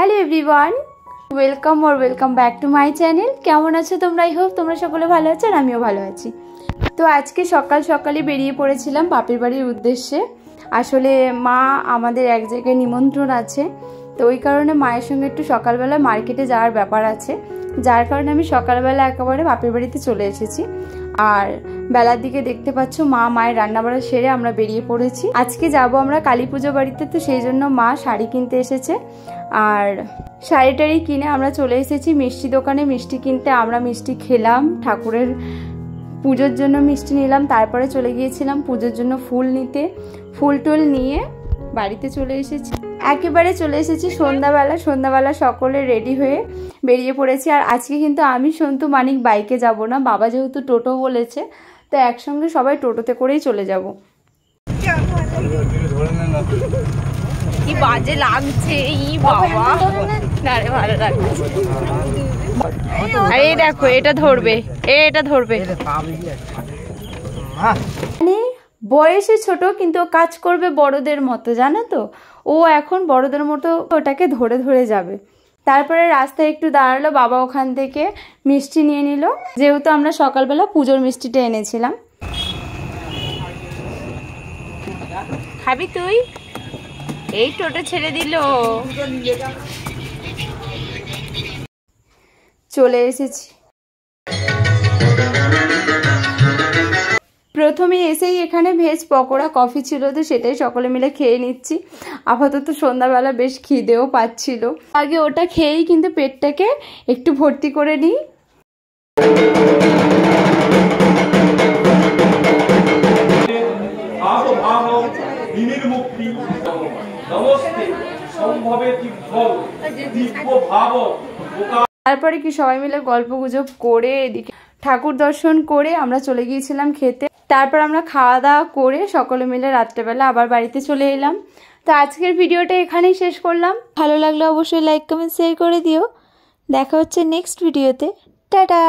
Hello everyone, welcome back to my channel. কেমন আছো তোমরা? আই হোপ তোমরা সকলে ভালো আছো আর আমিও ভালো আছি। তো আজকে সকালে বেরিয়ে পড়েছিলাম বাপের বাড়ির উদ্দেশ্যে। আসলে মা আমাদের এক জায়গায় নিমন্ত্রণ আছে, তো ওই কারণে মায়ের সঙ্গে একটু সকালবেলা মার্কেটে যাওয়ার ব্যাপার আছে, যার কারণে আমি সকালবেলা একেবারে বাপের বাড়িতে চলে এসেছি। আর বেলার দিকে দেখতে পাচ্ছ মায়ের রান্নাবাড়া সেরে আমরা বেরিয়ে পড়েছি। আজকে যাব আমরা কালী পুজো বাড়িতে, তো সেই জন্য মা শাড়ি কিনতে এসেছে। আর শাড়ি টাড়ি কিনে আমরা চলে এসেছি মিষ্টি দোকানে মিষ্টি কিনতে। আমরা মিষ্টি খেলাম, ঠাকুরের পুজোর জন্য মিষ্টি নিলাম, তারপরে চলে গিয়েছিলাম পুজোর জন্য ফুল নিতে। ফুল টুল নিয়ে বাড়িতে চলে এসেছি, একেবারে চলে এসেছি সন্ধ্যাবেলা সকলে রেডি হয়ে বেরিয়ে পড়েছি। আর আজকে কিন্তু আমি সন্তু মানিক বাইকে যাব না, বাবা যেহেতু টোটো বলেছে, তো একসঙ্গে সবাই টোটোতে করেই চলে যাব। কি বাজে লাগছে, ই বাবা, আরে ভালো লাগছে। আরে দেখো এটা ধরবে, মানে বয়সে ছোট কিন্তু কাজ করবে বড়দের মতো, জানো তো। ও এখন বড়দের মতো ওটাকে ধরে ধরে যাবে। তারপরে রাস্তায় একটু দাঁড়ালো, বাবা ওখান থেকে মিষ্টি নিয়ে নিল, যেহেতু আমরা সকালবেলা পুজোর মিষ্টিটা এনেছিলাম। খাবি তুই? এই টোটো ছেড়ে দিল, চলে এসেছি। প্রথমে এসেই এখানে ভেজ পকোড়া কফি ছিল, তো সেটাই সকলে মিলে খেয়ে নিচ্ছি। আপাতত সন্ধ্যাবেলা বেশ খিদেও পাচ্ছিল, আগে ওটা খেয়েই কিন্তু পেটটাকে একটু ভর্তি করে নিই। তারপরে কি সবাই মিলে গল্প গুজব করে এদিকে ঠাকুর দর্শন করে আমরা চলে গিয়েছিলাম খেতে। তারপর আমরা খাওয়া দাওয়া করে সকলে মিলে রাত্রেবেলা আবার বাড়িতে চলে এলাম। তো আজকের ভিডিওটা এখানেই শেষ করলাম। ভালো লাগলে অবশ্যই লাইক কমেন্ট শেয়ার করে দিও। দেখা হচ্ছে নেক্সট ভিডিওতে। টাটা।